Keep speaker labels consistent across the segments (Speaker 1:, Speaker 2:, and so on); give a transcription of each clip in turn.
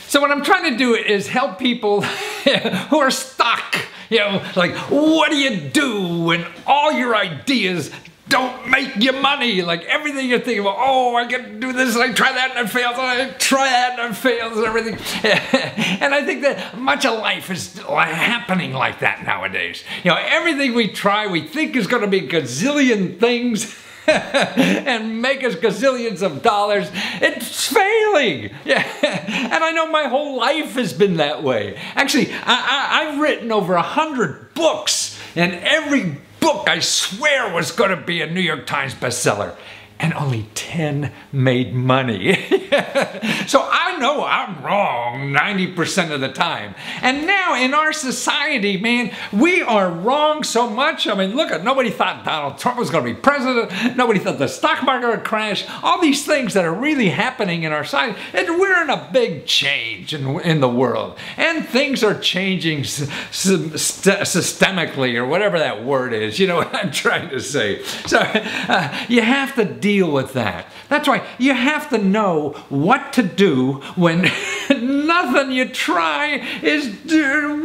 Speaker 1: So what I'm trying to do is help people who are stuck. You know, like, what do you do when all your ideas don't make you money? Like everything you're thinking about, oh, I can do this, and I try that and it fails, and I try that and it fails and everything. And I think that much of life is happening like that nowadays. You know, everything we try, we think is going to be a gazillion things and make us gazillions of dollars. It's failing. Yeah. And I know my whole life has been that way. Actually, I've written over 100 books, and every book I swear was going to be a New York Times bestseller, and only 10 made money. So I know I'm wrong 90% of the time. And now in our society, man, we are wrong so much. I mean, look, nobody thought Donald Trump was going to be president. Nobody thought the stock market would crash. All these things that are really happening in our society, and we're in a big change in the world. And things are changing systemically, or whatever that word is. You know what I'm trying to say. So you have to deal with that. That's why you have to know what to do when nothing you try is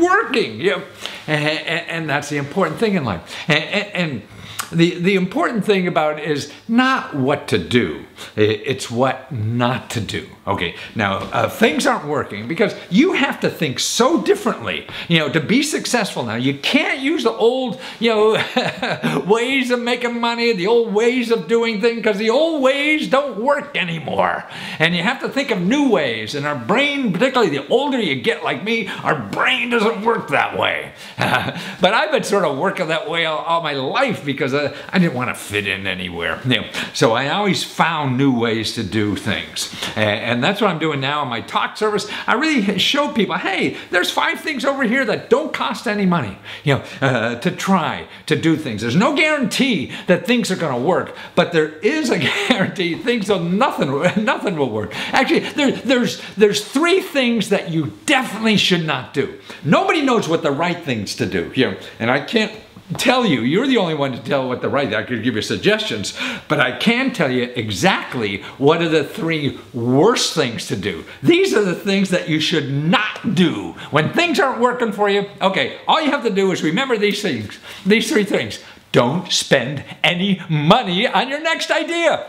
Speaker 1: working. You know? And that's the important thing in life. And the important thing about it is not what to do. It's what not to do. Okay, now things aren't working because you have to think so differently, you know, to be successful now. You can't use the old, you know, ways of making money, the old ways of doing things, because the old ways don't work anymore. And you have to think of new ways. And our brain, particularly the older you get like me, our brain doesn't work that way. But I've been sort of working that way all my life because I didn't want to fit in anywhere. You know, so I always found new ways to do things. And that's what I'm doing now in my talk service. I really show people, hey, there's 5 things over here that don't cost any money, you know, to try to do things. There's no guarantee that things are going to work, but there is a guarantee things will nothing will work. Actually, there's 3 things that you definitely should not do. Nobody knows what the right things to do, you know, and I can't tell you, you're the only one to tell what the right, I could give you suggestions, but I can tell you exactly what are the 3 worst things to do. These are the things that you should not do. When things aren't working for you, okay, all you have to do is remember these things, these 3 things. Don't spend any money on your next idea.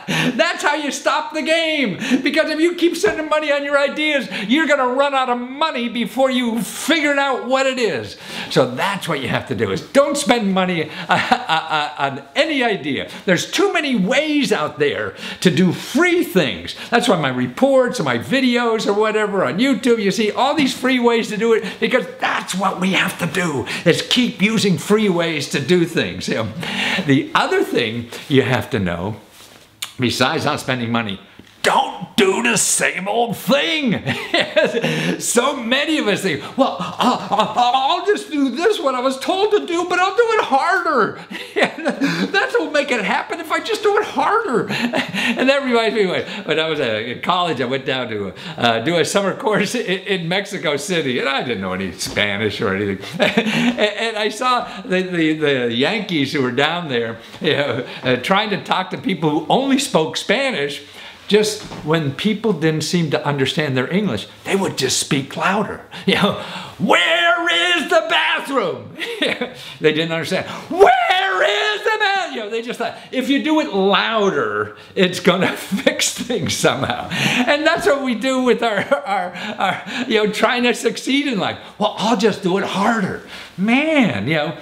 Speaker 1: That's how you stop the game. Because if you keep spending money on your ideas, you're going to run out of money before you figure out what it is. So that's what you have to do, is don't spend money on any idea. There's too many ways out there to do free things. That's why my reports or my videos or whatever on YouTube, you see all these free ways to do it, because that's what we have to do, is keep using free ways to do things. You know, the other thing you have to know, besides not spending money, don't do the same old thing. So many of us think, well, I'll just do this what I was told to do, but I'll do it harder. That's what will make it happen if I just do it harder. And that reminds me, when I was in college, I went down to do a summer course in Mexico City, and I didn't know any Spanish or anything. And I saw the Yankees who were down there, you know, trying to talk to people who only spoke Spanish. Just when people didn't seem to understand their English, they would just speak louder. You know, where is the bathroom? They didn't understand. Where is the bathroom? You know, they just thought, if you do it louder, it's going to fix things somehow. And that's what we do with our you know, trying to succeed in life. Well, I'll just do it harder. Man, you know.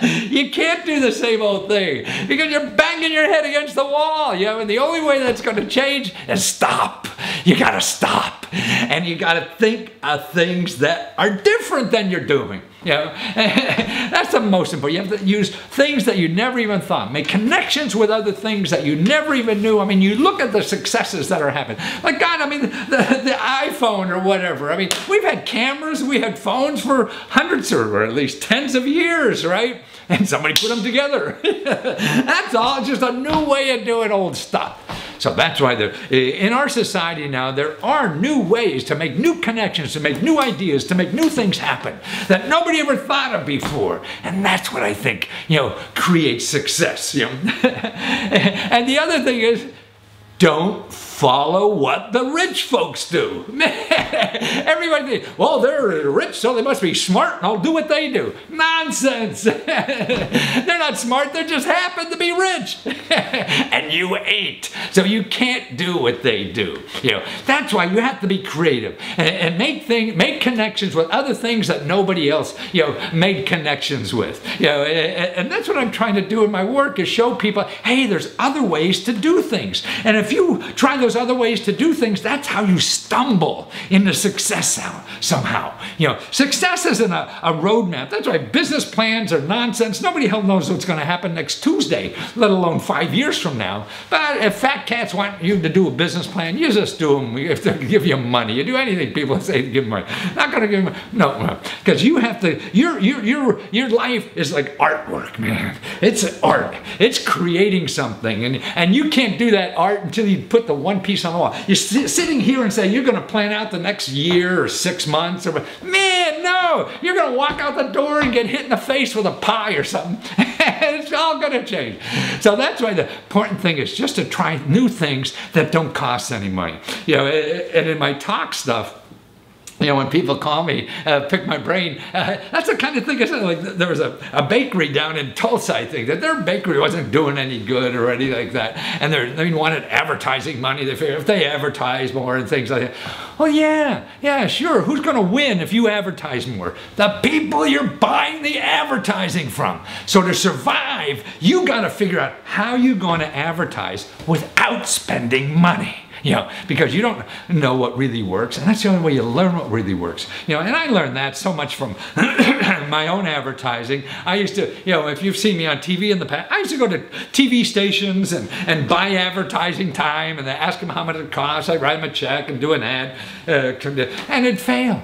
Speaker 1: You can't do the same old thing because you're banging your head against the wall, you know, and the only way that's going to change is stop. You got to stop, and you got to think of things that are different than you're doing. You know, that's the most important. You have to use things that you never even thought. Make connections with other things that you never even knew. I mean, you look at the successes that are happening. Like, God, I mean, the iPhone or whatever. I mean, we've had cameras, we had phones for hundreds or at least tens of years, right? And somebody put them together. That's all, just a new way of doing old stuff. So that's why in our society now, there are new ways to make new connections, to make new ideas, to make new things happen that nobody ever thought of before. And that's what I think, you know, creates success. You know? And the other thing is, don't follow what the rich folks do. Everybody thinks, well, they're rich, so they must be smart, and I'll do what they do. Nonsense. They're not smart, they just happen to be rich. And you ain't. So you can't do what they do. That's why you have to be creative and make connections with other things that nobody else made connections with. And that's what I'm trying to do in my work, is show people, hey, there's other ways to do things. And if you try those other ways to do things, that's how you stumble into success somehow. Success isn't a roadmap. That's why business plans are nonsense. Nobody hell knows what's going to happen next Tuesday, let alone 5 years from now. But if fat cats want you to do a business plan, you just do them. If they give you money, you do anything people say to give them money. Not going to give them, no, because you have to. Your life is like artwork, man. It's art. It's creating something, and you can't do that art until you put the one piece on the wall. You're sitting here and say you're going to plan out the next year or 6 months, or man, no, you're going to walk out the door and get hit in the face with a pie or something. It's all going to change. So that's why the important thing is just to try new things that don't cost any money. And in my talk stuff, when people call me, pick my brain, that's the kind of thing I said. Like, there was a bakery down in Tulsa, I think, that their bakery wasn't doing any good or anything like that. And they wanted advertising money. They figured if they advertise more and things like that. Well, yeah, sure. Who's going to win if you advertise more? The people you're buying the advertising from. So to survive, you got to figure out how you're going to advertise without spending money. Because you don't know what really works, and that's the only way you learn what really works. And I learned that so much from my own advertising. I used to, if you've seen me on TV in the past, I used to go to TV stations and buy advertising time, and ask them how much it costs. I'd write them a check and do an ad, and it'd fail.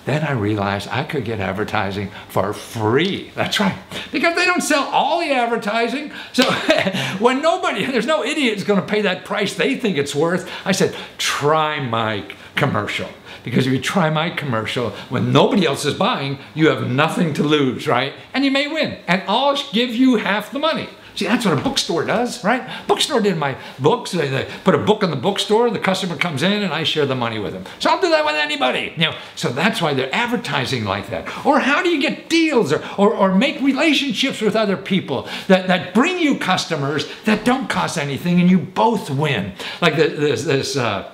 Speaker 1: Then I realized I could get advertising for free. That's right. Because they don't sell all the advertising. So when there's no idiot who's going to pay that price they think it's worth, I said, try my commercial. Because if you try my commercial when nobody else is buying, you have nothing to lose, right? And you may win. And I'll give you half the money. See, that's what a bookstore does, right? Bookstore did my books. They put a book in the bookstore, the customer comes in, and I share the money with them. So I'll do that with anybody. So that's why they're advertising like that. Or how do you get deals or make relationships with other people that bring you customers that don't cost anything, and you both win? Like the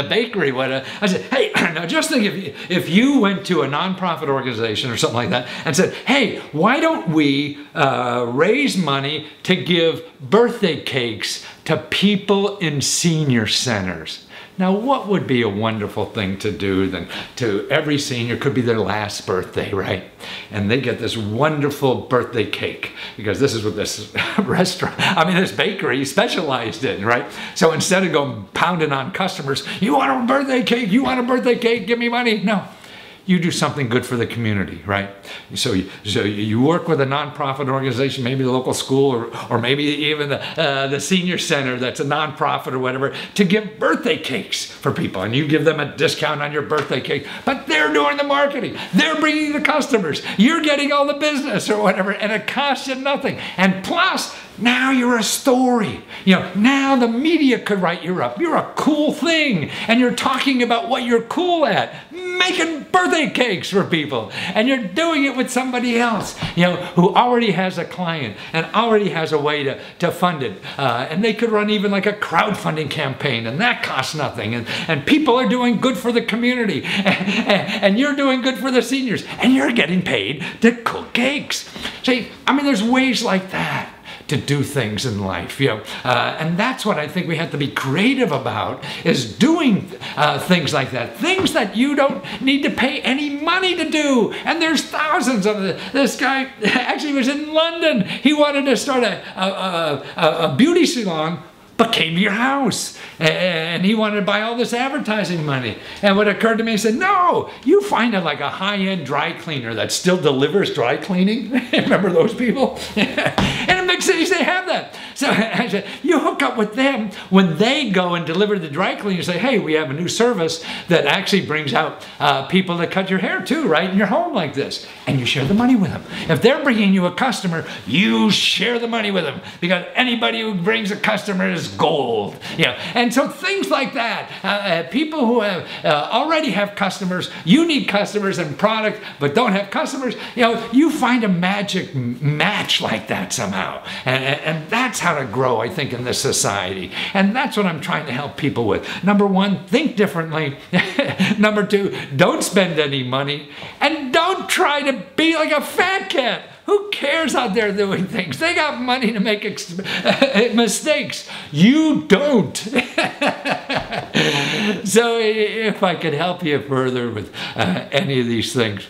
Speaker 1: bakery, I said, hey, now just think if you went to a nonprofit organization or something like that and said, hey, why don't we raise money to give birthday cakes to people in senior centers? Now, what would be a wonderful thing to do than to every senior, could be their last birthday, right? And they get this wonderful birthday cake, because this is what this this bakery specialized in, right? So instead of going pounding on customers, you want a birthday cake, give me money. No. You do something good for the community, right? So you work with a nonprofit organization, maybe the local school, or maybe even the senior center that's a nonprofit or whatever, to give birthday cakes for people, and you give them a discount on your birthday cake. But they're doing the marketing, they're bringing the customers, you're getting all the business or whatever, and it costs you nothing. And plus, now you're a story. Now the media could write you up. You're a cool thing, and you're talking about what you're cool at, making birthday cakes for people, and you're doing it with somebody else, who already has a client and already has a way to fund it. And they could run even like a crowdfunding campaign, and that costs nothing. And people are doing good for the community, and you're doing good for the seniors, and you're getting paid to cook cakes. See, there's ways like that to do things in life, and that's what I think we have to be creative about, is doing things like that, things that you don't need to pay any money to do. And there's thousands of them. This guy actually was in London. He wanted to start a beauty salon, but came to your house, and he wanted to buy all this advertising money. And what occurred to me, he said, no, you find like a high-end dry cleaner that still delivers dry cleaning. Remember those people? And in big cities, they have that. So you hook up with them when they go and deliver the dry cleaner. You say, hey, we have a new service that actually brings out people to cut your hair too, right, in your home like this. And you share the money with them. If they're bringing you a customer, you share the money with them, because anybody who brings a customer is gold. And so things like that. People who have already have customers, you need customers and product, but don't have customers. You find a magic match like that somehow, and that's how to grow, I think, in this society. And that's what I'm trying to help people with. Number one, think differently. Number two, don't spend any money, and don't try to be like a fat cat. Who cares out there doing things? They got money to make mistakes. You don't. So if I could help you further with any of these things,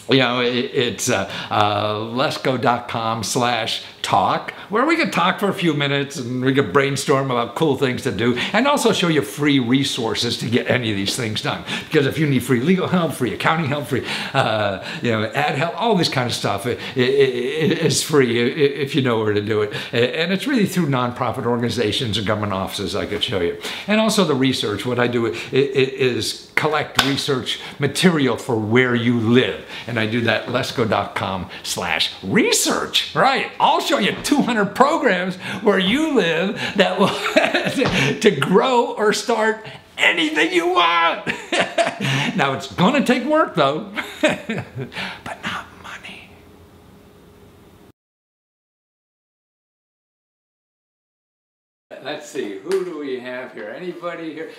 Speaker 1: it's lesko.com/talk, where we can talk for a few minutes and we can brainstorm about cool things to do, and also show you free resources to get any of these things done. Because if you need free legal help, free accounting help, free ad help, all this kind of stuff, it's free if you know where to do it. And it's really through nonprofit organizations and government offices I could show you. And also the research. What I do is collect research material for where you live. And I do that lesko.com/research. Right. I'll show you 200 programs where you live that will to grow or start anything you want. Now it's going to take work though, but not money. Let's see, who do we have here? Anybody here?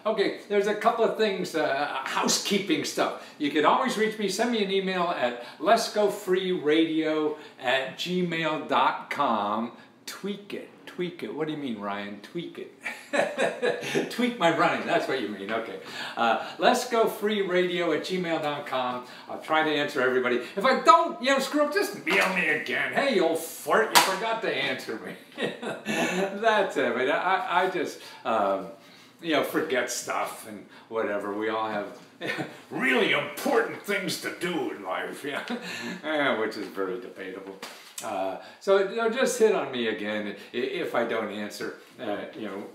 Speaker 1: Okay, there's a couple of things, housekeeping stuff. You can always reach me, send me an email at leskofreeradio@gmail.com. Tweak it. Tweak it. What do you mean, Ryan? Tweak it. Tweak my running. That's what you mean. Okay. leskofreeradio@gmail.com. I'll try to answer everybody. If I don't, screw up, just mail me again. Hey, you old fart, you forgot to answer me. That's it. But I just, forget stuff and whatever. We all have really important things to do in life, which is very debatable. So just hit on me again if I don't answer,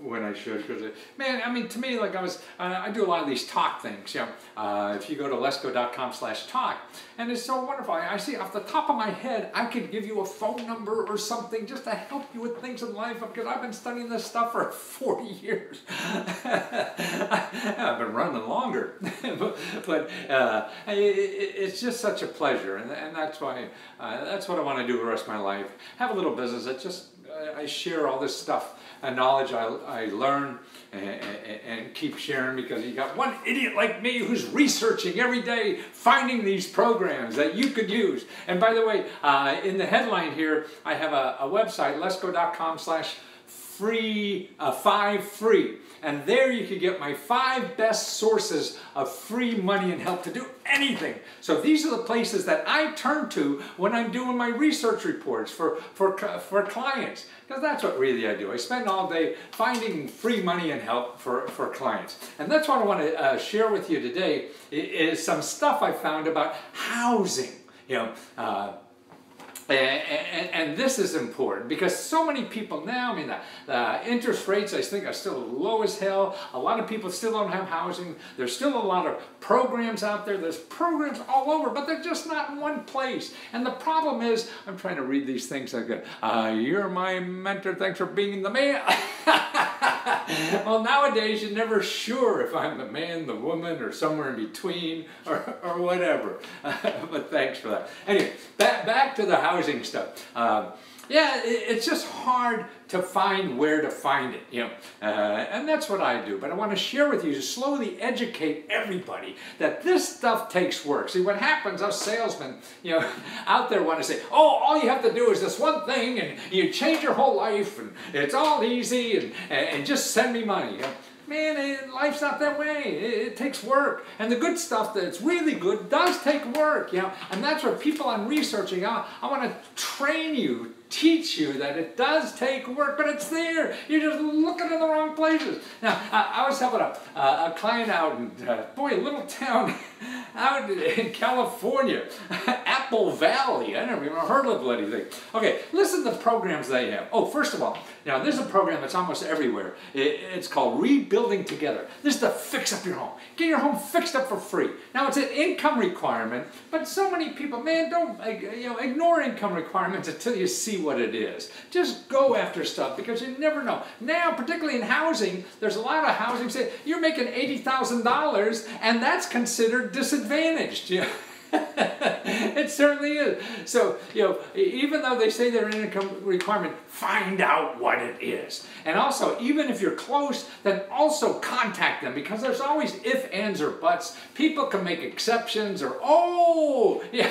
Speaker 1: when I should. Because man, I mean, to me, like I do a lot of these talk things. If you go to lesko.com/talk, and it's so wonderful. I see off the top of my head, I could give you a phone number or something just to help you with things in life, because I've been studying this stuff for 40 years. I've been running longer, but it's just such a pleasure, and that's why that's what I want to do the rest of my life. Have a little business that just I share all this stuff and knowledge I learn and keep sharing, because you got one idiot like me who's researching every day, finding these programs that you could use. And by the way, in the headline here, I have a website, lesko.com/5free. And there you can get my 5 best sources of free money and help to do anything. So these are the places that I turn to when I'm doing my research reports for clients. Because that's what really I do. I spend all day finding free money and help for clients. And that's what I want to share with you today, is some stuff I found about housing. And this is important, because so many people now, I mean, the interest rates, I think, are still low as hell. A lot of people still don't have housing. There's still a lot of programs out there. There's programs all over, but they're just not in one place. And the problem is, I'm trying to read these things like, you're my mentor, thanks for being the man. Well, nowadays, you're never sure if I'm the man, the woman, or somewhere in between, or whatever. But thanks for that. Anyway, back to the housing stuff. It's just hard to find where to find it, and that's what I do. But I want to share with you, to slowly educate everybody that this stuff takes work. See, what happens, us salesmen, out there want to say, oh, all you have to do is this one thing, and you change your whole life, and it's all easy, and just send me money. Man, life's not that way. It takes work. And the good stuff that's really good does take work, And that's what people I'm researching. I want to train you, teach you that it does take work, but it's there. You're just looking in the wrong wrong places. Now, I was helping a client out in, boy, a little town out in California, Apple Valley. I never even heard of anything. Okay, listen to the programs they have. Oh, first of all, now there's a program that's almost everywhere. It's called Rebuilding Together. This is to fix up your home. Get your home fixed up for free. Now, it's an income requirement, but so many people, man, don't ignore income requirements until you see what it is. Just go after stuff because you never know. Now, particularly in housing, there's a lot of housing say you're making $80,000 and that's considered disadvantaged. You know? It certainly is. So, even though they say they're an income requirement, find out what it is. And also, even if you're close, then also contact them because there's always if, ands, or buts. People can make exceptions or, oh, yeah,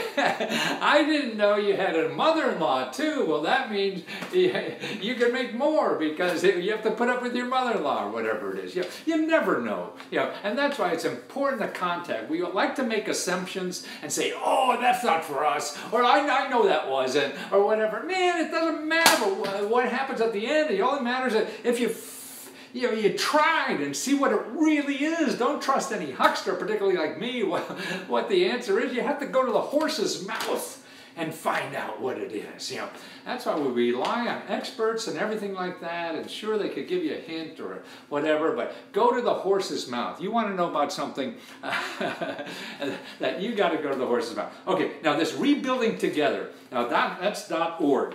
Speaker 1: I didn't know you had a mother-in-law too. Well, that means you can make more because you have to put up with your mother-in-law or whatever it is. You never know. And that's why it's important to contact. We like to make assumptions and say, oh, that's not for us, or I know that wasn't, or whatever. Man, it doesn't matter what happens at the end. It only matters that if you tried and see what it really is. Don't trust any huckster, particularly like me, what the answer is. You have to go to the horse's mouth and find out what it is. That's why we rely on experts and everything like that, and sure, they could give you a hint or whatever, but go to the horse's mouth. You want to know about something that you got to go to the horse's mouth. Okay, now this Rebuilding Together, now that's .org.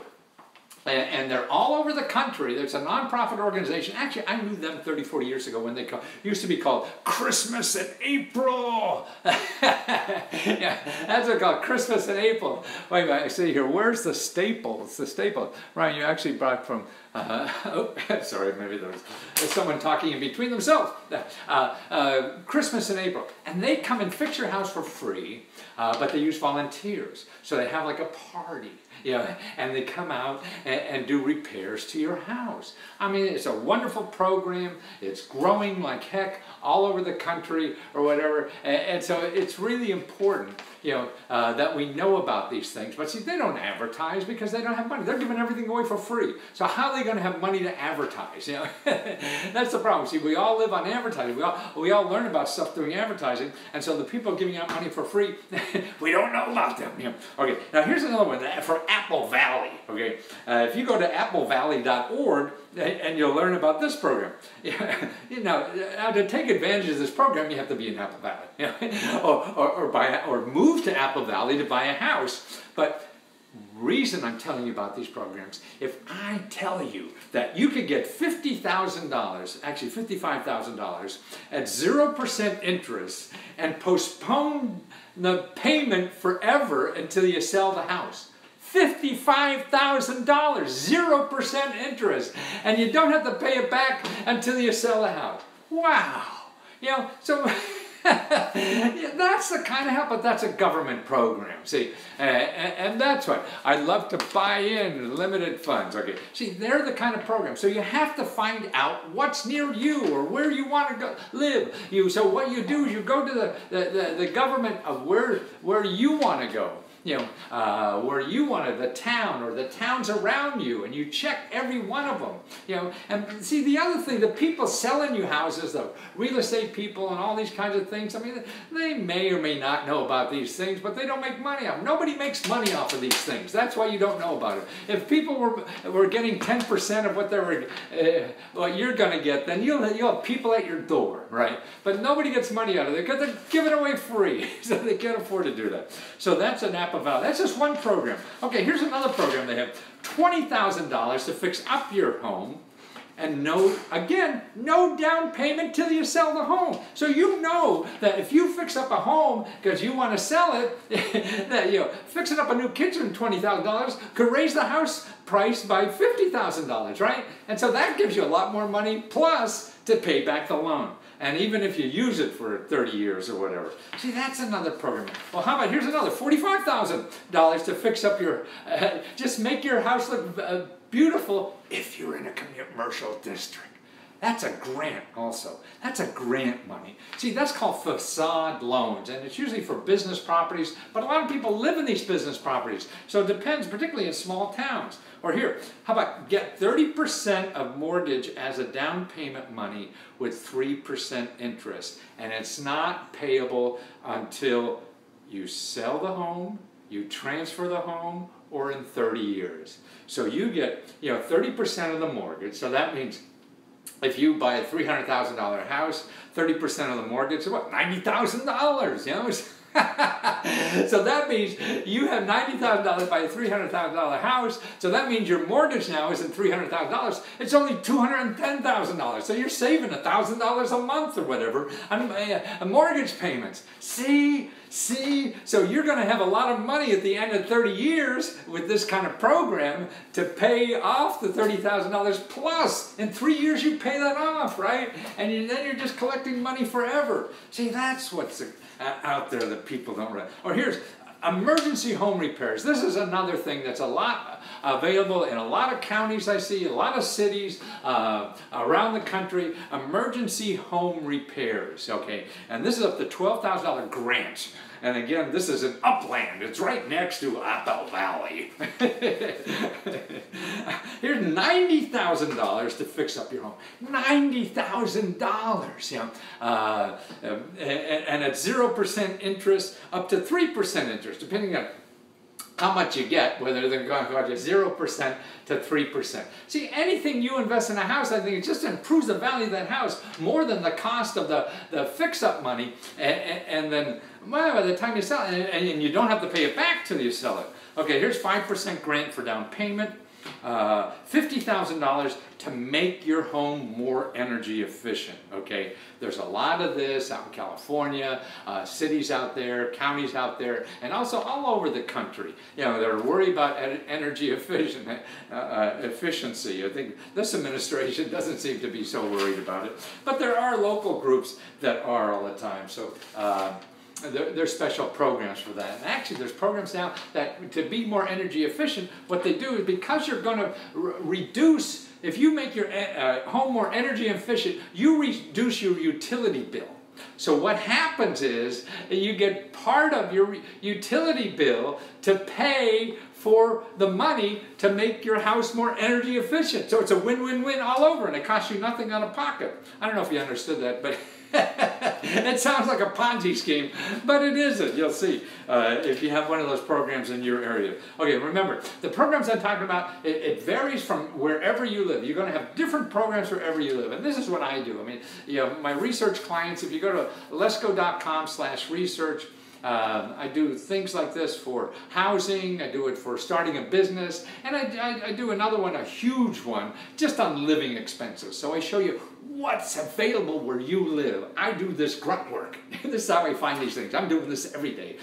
Speaker 1: And they're all over the country. There's a nonprofit organization. Actually, I knew them 30, 40 years ago when they used to be called Christmas in April. Yeah, that's what it's called, Christmas in April. Wait a minute, I see here, where's the staple? It's the staple. Ryan, you actually brought from, oh, sorry, maybe there's someone talking in between themselves. Christmas in April. And they come and fix your house for free, but they use volunteers. So they have like a party. And they come out and do repairs to your house. I mean, it's a wonderful program. It's growing like heck all over the country or whatever. And so it's really important, that we know about these things. But see, they don't advertise because they don't have money. They're giving everything away for free. So how are they going to have money to advertise? That's the problem. See, we all live on advertising. We all learn about stuff doing advertising. And so the people giving out money for free, we don't know about them. Okay, now here's another one for Apple Valley. Okay, if you go to applevalley.org and you'll learn about this program. Now to take advantage of this program, you have to be in Apple Valley, or move to Apple Valley to buy a house. But reason I'm telling you about these programs, if I tell you that you could get $50,000, actually $55,000 at 0% interest and postpone the payment forever until you sell the house. $55,000, 0% interest, and you don't have to pay it back until you sell the house. Wow. So that's the kind of help, but that's a government program, see, and that's what I love to buy in limited funds. Okay, see, they're the kind of program. So you have to find out what's near you or where you want to go live. So what you do is you go to the government of where you want to go. Where you wanted, the town or the towns around you, and you check every one of them. And see, the other thing, the people selling you houses, the real estate people and all these kinds of things, I mean, they may or may not know about these things, but they don't make money off them. Nobody makes money off of these things. That's why you don't know about it. If people were getting 10% of what you're going to get, then you'll have people at your door, right? But nobody gets money out of it because they're giving away free, so they can't afford to do that. So that's an Apple Valley. That's just one program. Okay, here's another program they have. $20,000 to fix up your home, and no down payment till you sell the home. So you know that if you fix up a home because you want to sell it, that fixing up a new kitchen, $20,000 could raise the house price by $50,000, right? And so that gives you a lot more money plus to pay back the loan. And even if you use it for 30 years or whatever. See, that's another program. Well, how about, here's another, $45,000 to fix up your, just make your house look beautiful if you're in a commercial district. That's a grant also. That's a grant money. See, that's called facade loans, and it's usually for business properties, but a lot of people live in these business properties. So it depends, particularly in small towns. Or here, how about get 30% of mortgage as a down payment money with 3% interest, and it's not payable until you sell the home, you transfer the home, or in 30 years. So you get, 30% of the mortgage. So that means if you buy a $300,000 house, 30% of the mortgage is what? $90,000, you know? So that means you have $90,000 by a $300,000 house. So that means your mortgage now isn't $300,000. It's only $210,000. So you're saving $1,000 a month or whatever on mortgage payments. See? So you're going to have a lot of money at the end of 30 years with this kind of program to pay off the $30,000 plus. In 3 years you pay that off, right? And then you're just collecting money forever. See, that's what's out there that people don't realize. Or here's emergency home repairs. This is another thing that's a lot available in a lot of counties I see, a lot of cities around the country. Emergency home repairs, okay? And this is up to $12,000 grant. And again, this is in Upland. It's right next to Apple Valley. Here's $90,000 to fix up your home. $90,000, and at 0% interest up to 3% interest, depending on how much you get, whether they're going to go to 0% to 3%. See, anything you invest in a house, I think it just improves the value of that house more than the cost of the fix-up money, and then, well, by the time you sell it, and you don't have to pay it back till you sell it. Okay, here's 5% grant for down payment, $50,000 to make your home more energy efficient, okay? There's a lot of this out in California, cities out there, counties out there, and also all over the country. They're worried about energy efficiency. I think this administration doesn't seem to be so worried about it, but there are local groups that are all the time. So there's special programs for that. And actually, there's programs now that to be more energy efficient, what they do is because you're going to reduce, if you make your home more energy efficient, you reduce your utility bill. So what happens is you get part of your utility bill to pay for the money to make your house more energy efficient. So it's a win-win-win all over, and it costs you nothing out of pocket. I don't know if you understood that, but it sounds like a Ponzi scheme, but it isn't. You'll see if you have one of those programs in your area. Okay, remember, the programs I'm talking about, it varies from wherever you live. You're going to have different programs wherever you live, and this is what I do. I mean, my research clients, if you go to lesko.com/research, I do things like this for housing, I do it for starting a business, and I do another one, a huge one, just on living expenses. So I show you what's available where you live. I do this grunt work. This is how I find these things. I'm doing this every day,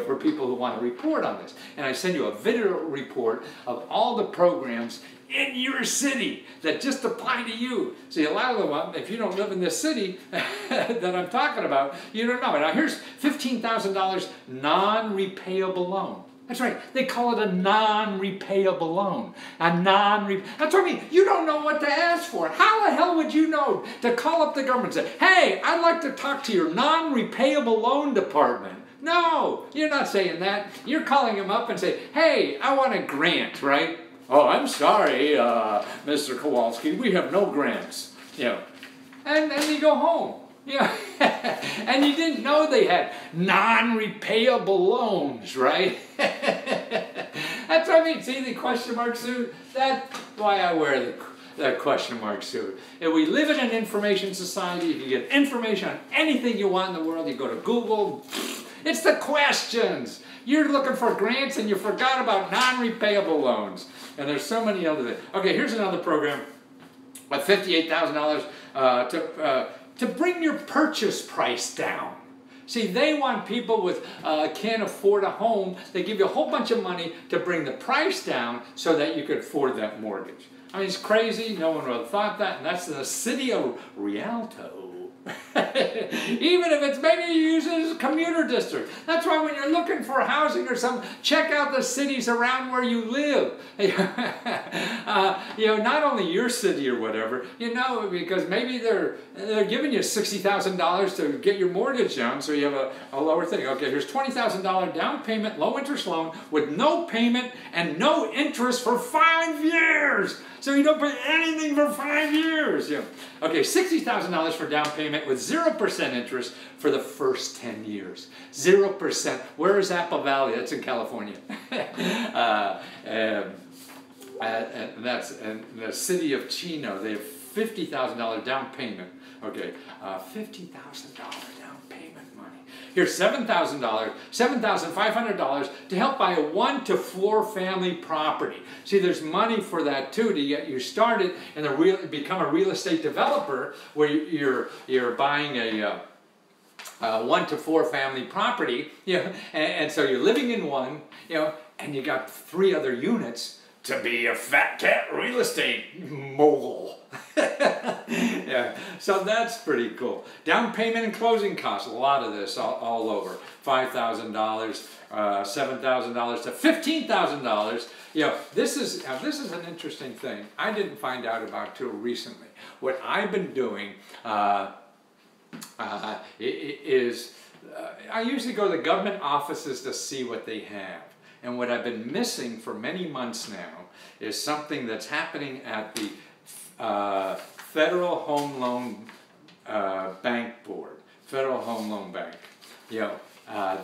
Speaker 1: for people who want to report on this. And I send you a video report of all the programs in your city that just apply to you. See, a lot of them, if you don't live in this city that I'm talking about, you don't know. Now here's $15,000 non-repayable loan. That's right, they call it a non-repayable loan. That's what I mean, you don't know what to ask for. How the hell would you know to call up the government and say, hey, I'd like to talk to your non-repayable loan department? No, you're not saying that. You're calling them up and say, hey, I want a grant, right? Oh, I'm sorry, Mr. Kowalski, we have no grants. And then you go home. And you didn't know they had non-repayable loans, right? That's what I mean. See the question mark suit? That's why I wear the question mark suit. If we live in an information society, you can get information on anything you want in the world. You go to Google, it's the questions. You're looking for grants and you forgot about non-repayable loans. And there's so many other things. Okay, here's another program with $58,000 to bring your purchase price down. See, they want people with can't afford a home. They give you a whole bunch of money to bring the price down so that you could afford that mortgage. I mean, it's crazy. No one would have thought that. And that's the city of Rialto. Even if it's maybe you use it as a commuter district. That's why when you're looking for housing or something, check out the cities around where you live. You know, not only your city or whatever, you know, because maybe they're giving you $60,000 to get your mortgage down, so you have a lower thing. Okay, here's $20,000 down payment, low interest loan with no payment and no interest for 5 years. So you don't pay anything for 5 years. Yeah. Okay, $60,000 for down payment with 0% interest for the first 10 years. 0%. Where is Apple Valley? That's in California. And that's in the city of Chino. They have $50,000 down payment. Okay, $50,000 down payment money. Here's $7,000, $7,500 to help buy a 1 to 4 family property. See, there's money for that too, to get you started and become a real estate developer, where you're buying a 1 to 4 family property, you know, and so you're living in one, you know, and you got 3 other units to be a fat cat real estate mogul. Yeah, so that's pretty cool. Down payment and closing costs, a lot of this all over. $5,000, $7,000 to $15,000. You know, this is an interesting thing. I didn't find out about till recently. What I've been doing is I usually go to the government offices to see what they have. And what I've been missing for many months now is something that's happening at the Federal Home Loan Bank Board, Federal Home Loan Bank. You know,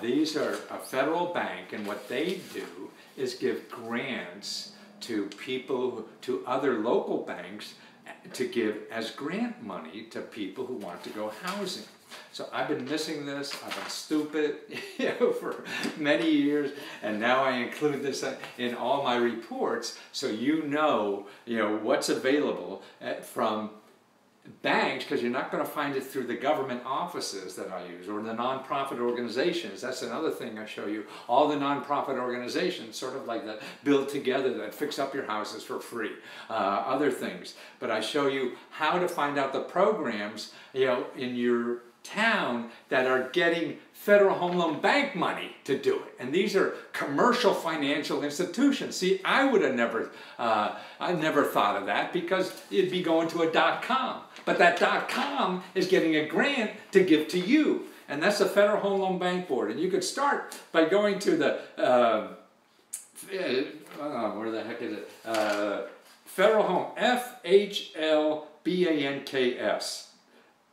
Speaker 1: these are a federal bank, and what they do is give grants to people, to other local banks, to give as grant money to people who want to go housing. So I've been missing this. I've been stupid, you know, for many years, and now I include this in all my reports, so you know what's available from banks, because you're not going to find it through the government offices that I use or the nonprofit organizations. That's another thing I show you. All the nonprofit organizations, sort of like that, build together, that fix up your houses for free, other things. But I show you how to find out the programs, you know, in your town that are getting Federal Home Loan Bank money to do it. And these are commercial financial institutions. See, I would have never, I never thought of that, because it'd be going to a .com. But that .com is getting a grant to give to you. And that's the Federal Home Loan Bank Board. And you could start by going to the, where the heck is it? Federal Home, FHLBANKS.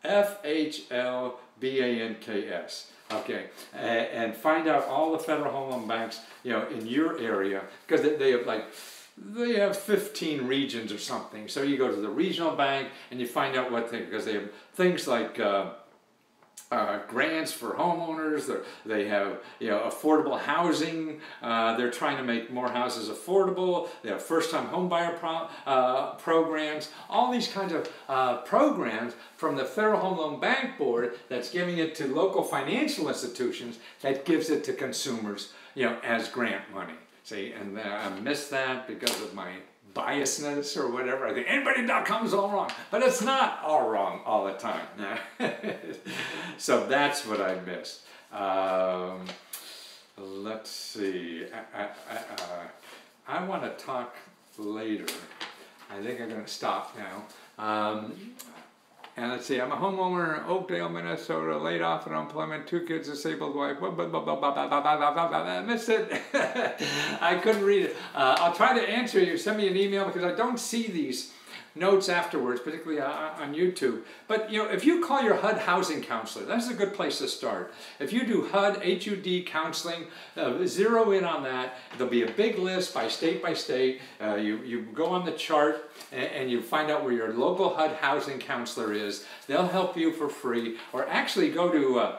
Speaker 1: FHLBANKS. Okay, and find out all the Federal Home Loan Banks, you know, in your area, because they have 15 regions or something. So you go to the regional bank and you find out what they, because they have things like grants for homeowners. They have, you know, affordable housing. They're trying to make more houses affordable. They have first-time homebuyer programs. All these kinds of programs from the Federal Home Loan Bank Board, that's giving it to local financial institutions, that gives it to consumers, you know, as grant money. See, and I missed that because of my biasness or whatever. I think anybody.com is all wrong, but it's not all wrong all the time. So that's what I missed. Let's see. I want to talk later. I think I'm going to stop now. And let's see, I'm a homeowner in Oakdale, Minnesota, laid off in unemployment, 2 kids, disabled wife, I missed it. I couldn't read it. I'll try to answer you. Send me an email, because I don't see these notes afterwards, particularly on YouTube. But, you know, if you call your HUD housing counselor, that's a good place to start. If you do HUD, H-U-D counseling, zero in on that. There'll be a big list by state. You go on the chart and you find out where your local HUD housing counselor is. They'll help you for free. Or actually go to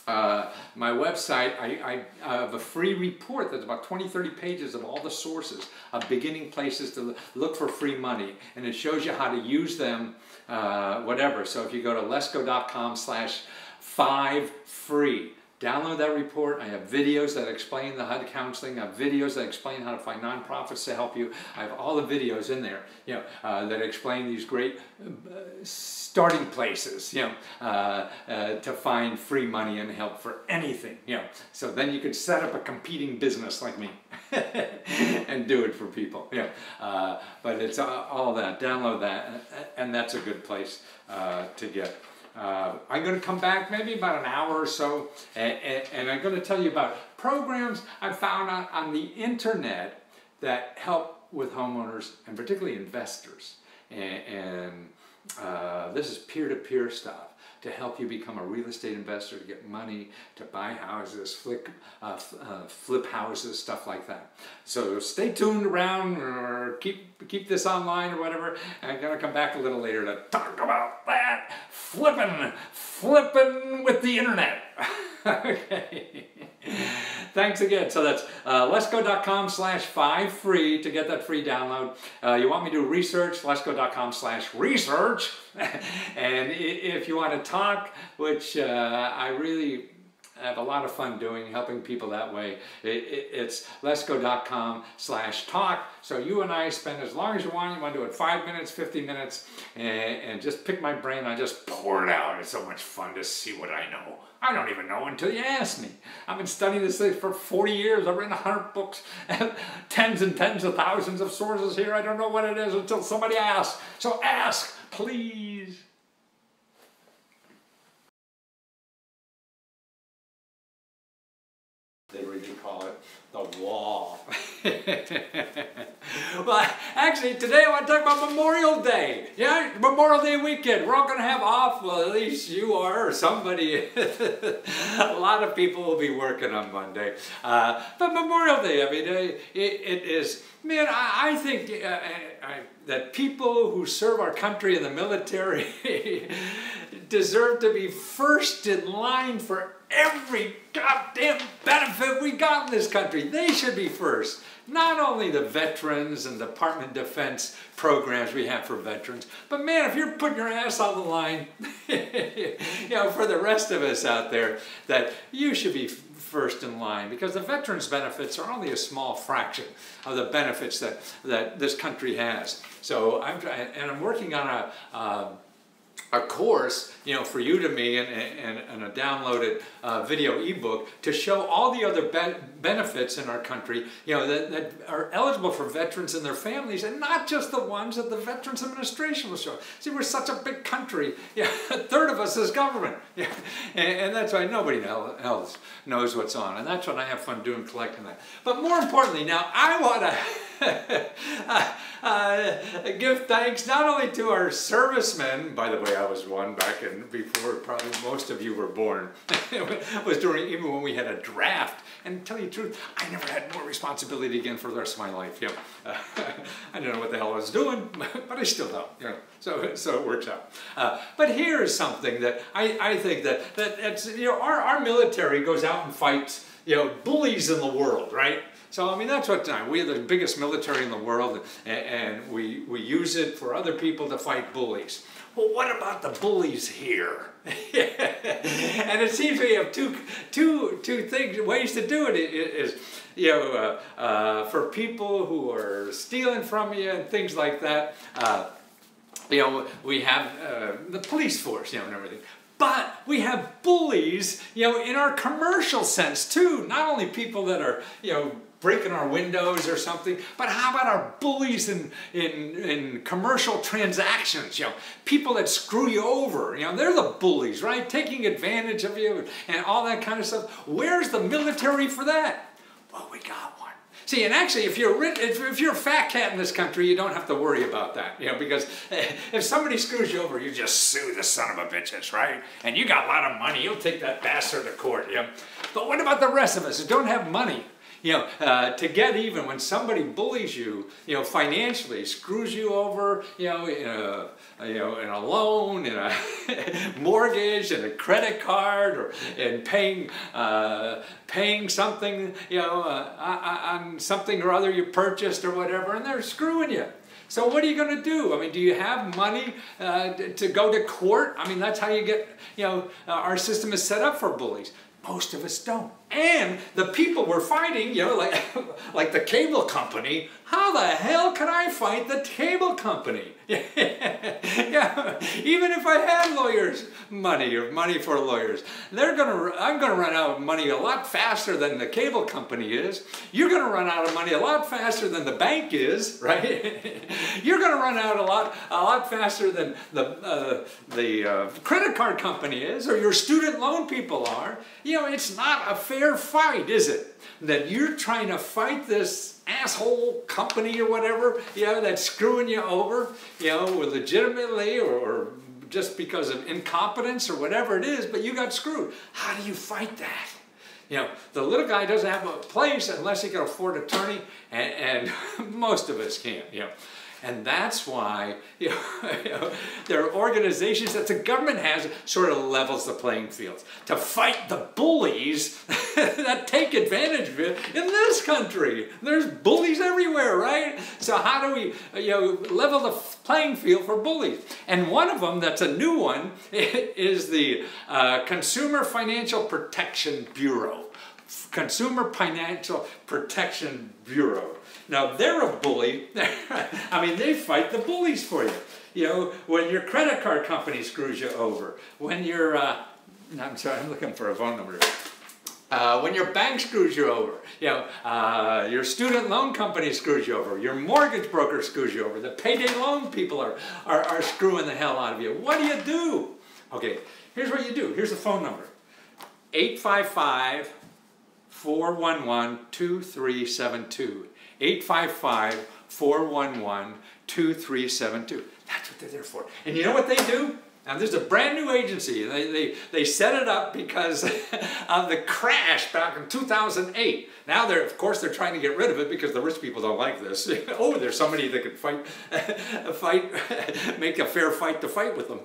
Speaker 1: my website. I have a free report that's about 20-30 pages of all the sources of beginning places to look for free money, and it shows you how to use them, whatever. So if you go to lesko.com/5free, Download that report. I have videos that explain the HUD counseling. I have videos that explain how to find nonprofits to help you. I have all the videos in there, that explain these great starting places, to find free money and help for anything, So then you could set up a competing business like me and do it for people, But it's all that. Download that, and that's a good place to get. I'm going to come back maybe about an hour or so, and I'm going to tell you about programs I found on the internet that help with homeowners and particularly investors. And this is peer-to-peer stuff to help you become a real estate investor, to get money, to buy houses, flip houses, stuff like that. So stay tuned around, or keep this online or whatever. I'm going to come back a little later to talk about that. Flipping with the internet. Okay. Thanks again. So that's lesko.com/5free to get that free download. You want me to do research? lesko.com/research. And if you want to talk, which I really have a lot of fun doing, helping people that way, it's lesko.com/talk. So you and I spend as long as you want. You want to do it 5 minutes, 50 minutes, and just pick my brain. I just pour it out. It's so much fun to see what I know. I don't even know until you ask me. I've been studying this thing for 40 years. I've written 100 books, tens and tens of thousands of sources here. I don't know what it is until somebody asks. So ask, please. They really call it the wall. Well, actually, today I want to talk about Memorial Day. Yeah, Memorial Day weekend. We're all going to have off. Well, at least you are, or somebody. A lot of people will be working on Monday. But Memorial Day, I mean, it is, man, I think that people who serve our country in the military deserve to be first in line for every goddamn benefit we got in this country. They should be first. Not only the veterans and Department of Defense programs we have for veterans, but man, if you're putting your ass on the line, for the rest of us out there, that you should be first in line, because the veterans benefits are only a small fraction of the benefits that this country has. So I'm working on a course, for Udemy and a downloaded video ebook to show all the other benefits in our country, that are eligible for veterans and their families, and not just the ones that the Veterans Administration will show. See, we're such a big country. A third of us is government. And that's why nobody else knows what's on. And that's what I have fun doing, collecting that. But more importantly, now I want to give thanks not only to our servicemen. By the way, I was one back before probably most of you were born. It was even when we had a draft. And to tell you the truth, I never had more responsibility again for the rest of my life. I don't know what the hell I was doing, but I still don't. So it works out. But here's something that I think that it's, our military goes out and fights bullies in the world, right? So, I mean, that's what we are the biggest military in the world, and we use it for other people to fight bullies. Well, what about the bullies here? And it seems we have two ways to do it. Is for people who are stealing from you and things like that. We have the police force, and everything. But we have bullies, in our commercial sense too. Not only people that are, breaking our windows or something, but how about our bullies in commercial transactions? People that screw you over. They're the bullies, right? Taking advantage of you and all that kind of stuff. Where's the military for that? Well, we got one. See, and actually, if you're a fat cat in this country, you don't have to worry about that, because if somebody screws you over, you just sue the son of a bitches, right? And you got a lot of money, you'll take that bastard to court, But what about the rest of us who don't have money? To get even when somebody bullies you, financially, screws you over, in a loan, in a mortgage, in a credit card, or in paying something, on something or other you purchased or whatever, and they're screwing you. So what are you going to do? I mean, do you have money to go to court? I mean, that's how you get, our system is set up for bullies. Most of us don't. And the people we're fighting, you know, like the cable company, how the hell can I fight the cable company? Yeah, even if I had lawyers' money or money for lawyers, I'm gonna run out of money a lot faster than the cable company is. You're gonna run out of money a lot faster than the bank is, right? You're gonna run out a lot faster than the credit card company is, or your student loan people are. You know, it's not a fair fight, is it? That you're trying to fight this asshole company or whatever, you know, that's screwing you over, you know, legitimately or just because of incompetence or whatever it is, but you got screwed. How do you fight that? You know, the little guy doesn't have a place unless he can afford an attorney, and most of us can't, you know. And that's why, you know, there are organizations that the government has sort of levels the playing fields to fight the bullies that take advantage of it in this country. There's bullies everywhere, right? So how do we, you know, level the playing field for bullies? And one of them that's a new one is the Consumer Financial Protection Bureau. Consumer Financial Protection Bureau. Now, they're a bully. I mean, they fight the bullies for you. You know, when your credit card company screws you over, when your, I'm sorry, I'm looking for a phone number. When your bank screws you over, you know, your student loan company screws you over, your mortgage broker screws you over, the payday loan people are screwing the hell out of you. What do? Okay, here's what you do. Here's the phone number. 855-411-2372. 855-411-2372. That's what they're there for. And you know what they do? Now, there's a brand new agency. They set it up because of the crash back in 2008. Now, of course, they're trying to get rid of it because the rich people don't like this. Oh, there's somebody that can make a fair fight to fight with them.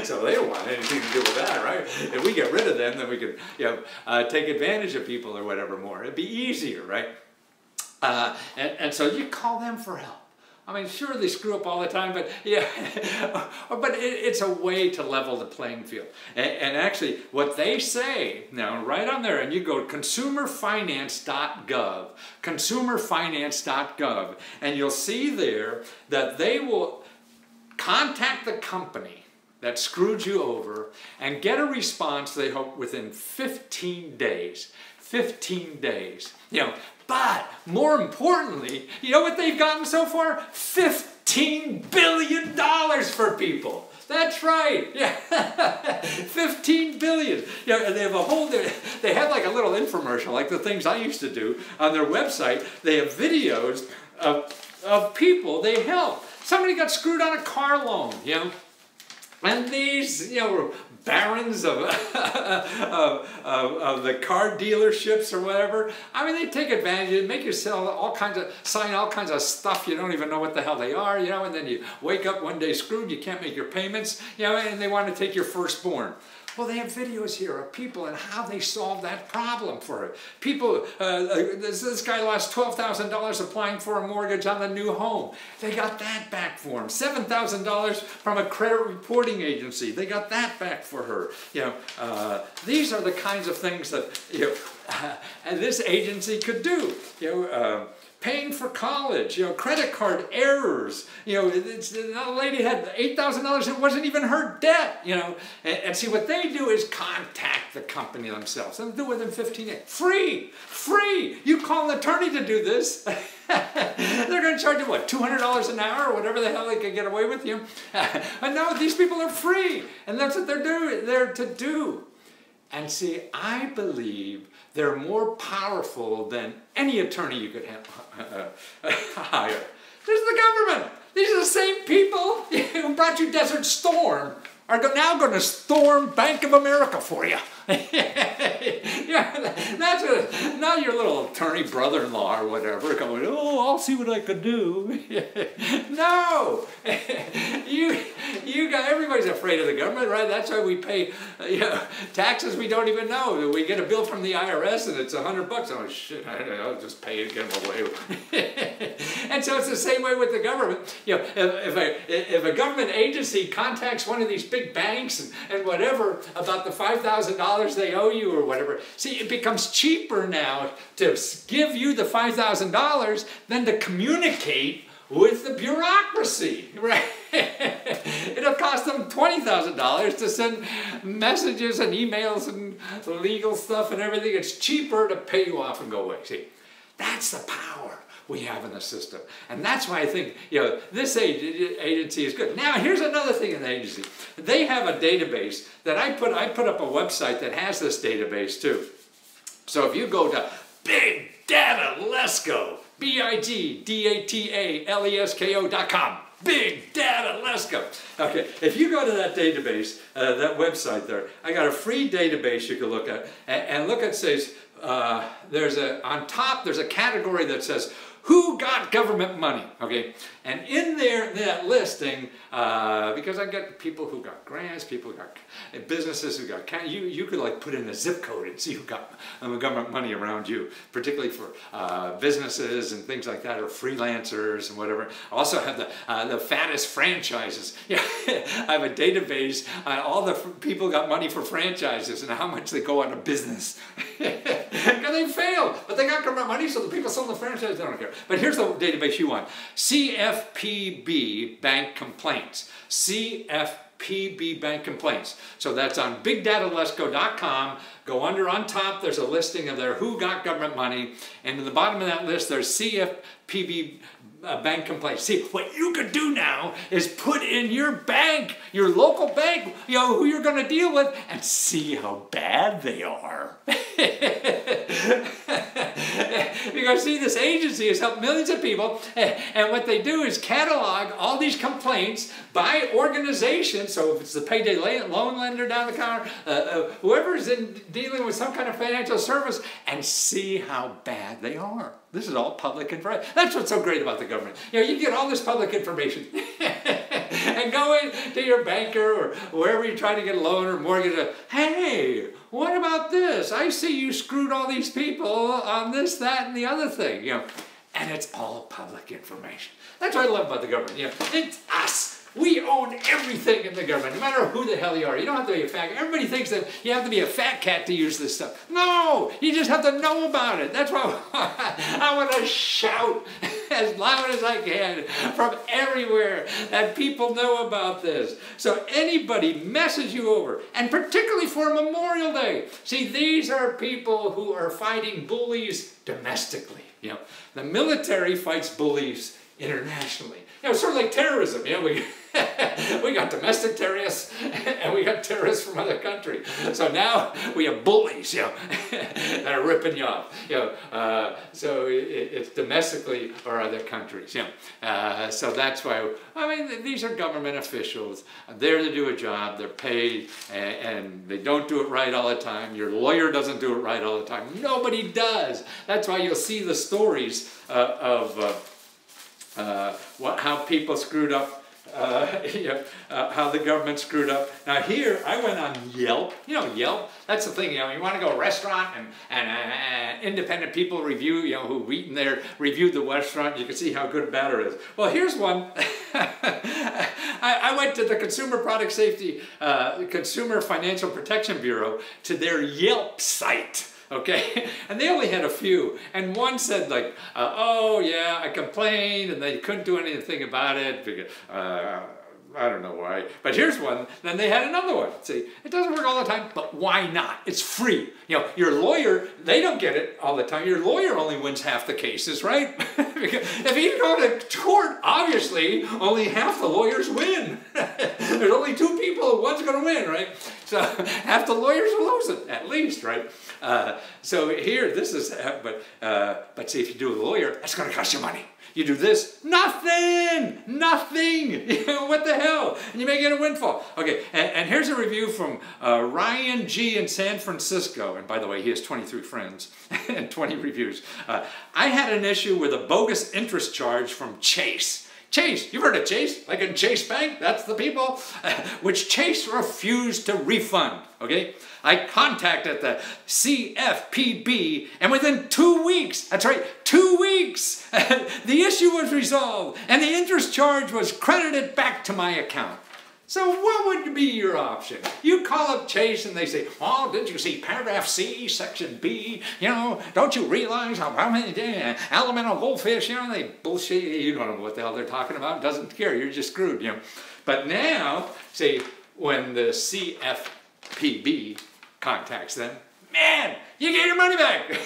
Speaker 1: So they don't want anything to do with that, right? If we get rid of them, then we can, you know, take advantage of people or whatever more. It'd be easier, right? And so you call them for help. I mean, sure, they screw up all the time, but yeah, but it's a way to level the playing field. And actually, what they say now, right on there, and you go to consumerfinance.gov, consumerfinance.gov, and you'll see there that they will contact the company that screwed you over and get a response, they hope, within 15 days. 15 days. You know, but more importantly, you know what they've gotten so far? $15 billion for people. That's right. Yeah. $15 billion. Yeah, and they have a whole, they have like a little infomercial, like the things I used to do on their website. They have videos of people they help. Somebody got screwed on a car loan, you know. And these, you know, barons of the car dealerships or whatever, I mean, they take advantage of it, make you sign all kinds of stuff you don't even know what the hell they are, you know, and then you wake up one day screwed, you can't make your payments, you know, and they want to take your firstborn. Well, they have videos here of people and how they solve that problem for it. People, this guy lost $12,000 applying for a mortgage on the new home. They got that back for him. $7,000 from a credit reporting agency. They got that back for her. You know, these are the kinds of things that, you know, and this agency could do. You know, paying for college, you know, credit card errors, you know, a lady had $8,000, it wasn't even her debt, you know, and see what they do is contact the company themselves, and do it within 15 days, free, you call an attorney to do this, they're going to charge you what, $200 an hour or whatever the hell they can get away with, you know, but no, these people are free, and that's what they're to do. And see, I believe they're more powerful than any attorney you could hire. This is the government. These are the same people who brought you Desert Storm are now going to storm Bank of America for you. Yeah, that's what, not your little attorney brother-in-law or whatever going, oh, I'll see what I can do. No, you got, everybody's afraid of the government, right? That's why we pay, you know, taxes we don't even know. We get a bill from the IRS and it's $100. Oh shit, I'll just pay it, get them away. And so it's the same way with the government. You know, if a government agency contacts one of these big banks and whatever about the $5,000 $5,000 they owe you or whatever. See, it becomes cheaper now to give you the $5,000 than to communicate with the bureaucracy, right? It'll cost them $20,000 to send messages and emails and legal stuff and everything. It's cheaper to pay you off and go away. See, that's the power we have in the system. And that's why I think, this agency is good. Now, here's another thing in the agency. They have a database that I put up a website that has this database too. So if you go to Big Data Lesko, BigDataLesko.com. Big Data Lesko. Okay, if you go to that database, that website there, I got a free database you can look at, and look, it says, on top there's a category that says, who got government money, okay? And in there, that listing, because I get people who got grants, people who got businesses who got, you could like put in a zip code and see who got government money around you, particularly for businesses and things like that, or freelancers and whatever. I also have the fattest franchises. Yeah, I have a database on all the people who got money for franchises and how much they go out of business. Because they failed, but they got government money, so the people selling the franchise, they don't care. But here's the database you want. CFPB Bank Complaints. CFPB Bank Complaints. So that's on BigDataLesko.com. Go on top, there's a listing of their who got government money. And in the bottom of that list, there's CFPB bank complaints. See, what you could do now is put in your bank, your local bank, who you're going to deal with, and see how bad they are. Because see, this agency has helped millions of people, and what they do is catalog all these complaints by organization. So if it's the payday loan lender down the counter, whoever's dealing with some kind of financial service, and see how bad they are. This is all public information. That's what's so great about the government. You get all this public information and go in to your banker or wherever you try to get a loan or mortgage. Hey, what about this? I see you screwed all these people on this, that, and the other thing. And it's all public information. That's what I love about the government. It's us. We own everything in the government, no matter who the hell you are. You don't have to be a fat cat. Everybody thinks that you have to be a fat cat to use this stuff. No, you just have to know about it. That's why I want to shout as loud as I can from everywhere that people know about this. So anybody messes you over, and particularly for Memorial Day. See, these are people who are fighting bullies domestically. The military fights bullies internationally. Sort of like terrorism. We got domestic terrorists and we got terrorists from other countries. So now we have bullies, that are ripping you off. So it's domestically or other countries. So that's why. These are government officials. They're to do a job. They're paid, and they don't do it right all the time. Your lawyer doesn't do it right all the time. Nobody does. That's why you'll see the stories of. How people screwed up, how the government screwed up. Now here, I went on Yelp. Yelp, that's the thing, you want to go to a restaurant and independent people review, who've eaten there, reviewed the restaurant, you can see how good or bad it is. Well, here's one. I went to the Consumer Product Safety, Consumer Financial Protection Bureau, to their Yelp site. Okay, and they only had a few, and one said like, oh yeah, I complained and they couldn't do anything about it because, I don't know why, but here's one. Then they had another one. See, it doesn't work all the time, but why not? It's free. Your lawyer, they don't get it all the time. Your lawyer only wins half the cases, right? If you go to court, obviously only half the lawyers win. There's only two people, one's going to win, right? So half the lawyers will lose it, at least, right? So here, this is, but see, if you do a lawyer, that's going to cost you money. You do this, nothing. What the hell? And you may get a windfall. Okay, and here's a review from Ryan G. in San Francisco. And by the way, he has 23 friends and 20 reviews. I had an issue with a bogus interest charge from Chase. Chase, you've heard of Chase, like in Chase Bank, that's the people, which Chase refused to refund, okay? I contacted the CFPB, and within 2 weeks, that's right, 2 weeks, the issue was resolved, and the interest charge was credited back to my account. So what would be your option? You call up Chase and they say, oh, did you see paragraph C, section B? You know, don't you realize how many elemental goldfish, you know, they bullshit. You don't know what the hell they're talking about. Doesn't care. You're just screwed, you know. But now, see, when the CFPB contacts them, man, you get your money back.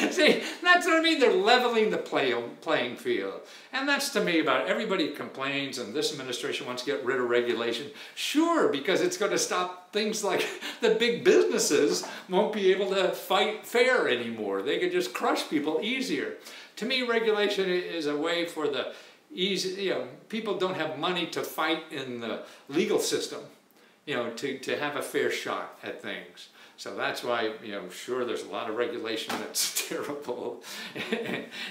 Speaker 1: See, that's what I mean. They're leveling the playing field. And that's to me about everybody complains and this administration wants to get rid of regulation. Sure, because it's going to stop things like the big businesses won't be able to fight fair anymore. They could just crush people easier. To me, regulation is a way for the easy, you know, people don't have money to fight in the legal system, you know, to have a fair shot at things. So that's why, you know, sure, there's a lot of regulation that's terrible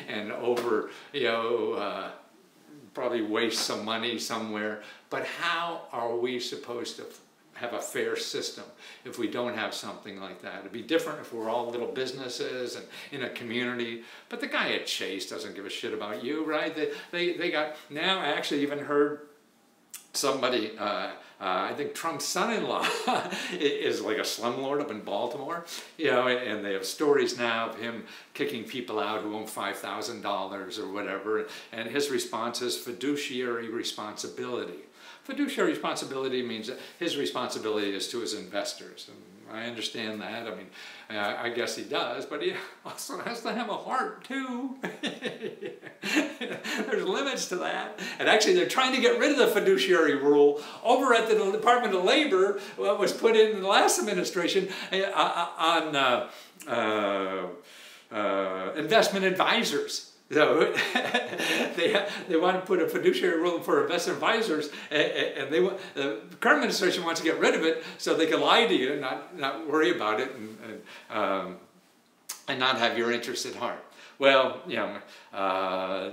Speaker 1: and over, you know, probably waste some money somewhere. But how are we supposed to have a fair system if we don't have something like that? It'd be different if we're all little businesses and in a community. But the guy at Chase doesn't give a shit about you, right? They got, now I actually even heard somebody, I think Trump's son-in-law is like a slumlord up in Baltimore, you know, and they have stories now of him kicking people out who own $5,000 or whatever, and his response is fiduciary responsibility. Fiduciary responsibility means that his responsibility is to his investors. And I understand that. I mean, I guess he does, but he also has to have a heart too. There's limits to that. And actually, they're trying to get rid of the fiduciary rule over at the Department of Labor, what was put in the last administration on investment advisors. So they want to put a fiduciary rule for investment advisors, and the current administration wants to get rid of it so they can lie to you and not worry about it and not have your interests at heart. Well, you know,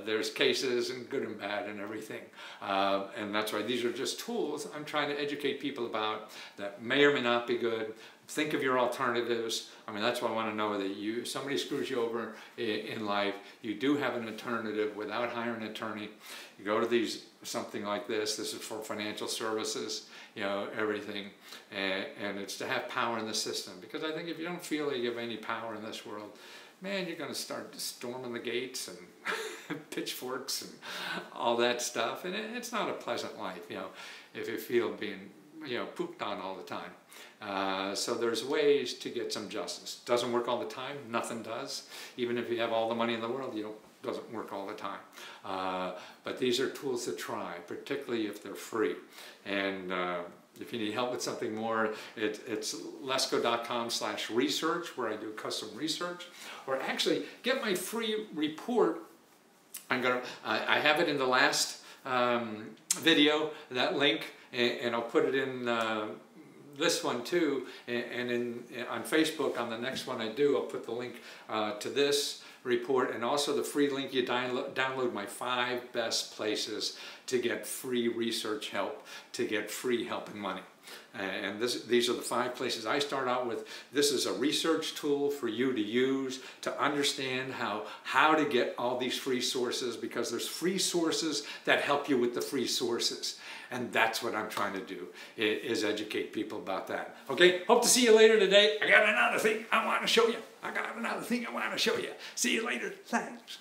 Speaker 1: there's cases and good and bad and everything, and that's why these are just tools I'm trying to educate people about that may or may not be good. Think of your alternatives. I mean, that's why I want to know that if somebody screws you over in life, you do have an alternative without hiring an attorney. You go to something like this. This is for financial services, you know, everything. And it's to have power in the system. Because I think if you don't feel that you have any power in this world, man, you're going to start storming the gates and pitchforks and all that stuff. And it's not a pleasant life, you know, if you feel being, you know, pooped on all the time. So there's ways to get some justice. Doesn't work all the time. Nothing does. Even if you have all the money in the world, doesn't work all the time. But these are tools to try, particularly if they're free. And if you need help with something more, it's lesko.com/research, where I do custom research. Or actually, get my free report. I have it in the last video, that link, and I'll put it in this one too, and on Facebook, on the next one I do, I'll put the link to this report, and also the free link. You download my 5 best places to get free research help, to get free help and money. And these are the 5 places I start out with. This is a research tool for you to use to understand how to get all these free sources, because there's free sources that help you with the free sources. And that's what I'm trying to do, is educate people about that. Okay, hope to see you later today. I got another thing I want to show you. See you later. Thanks.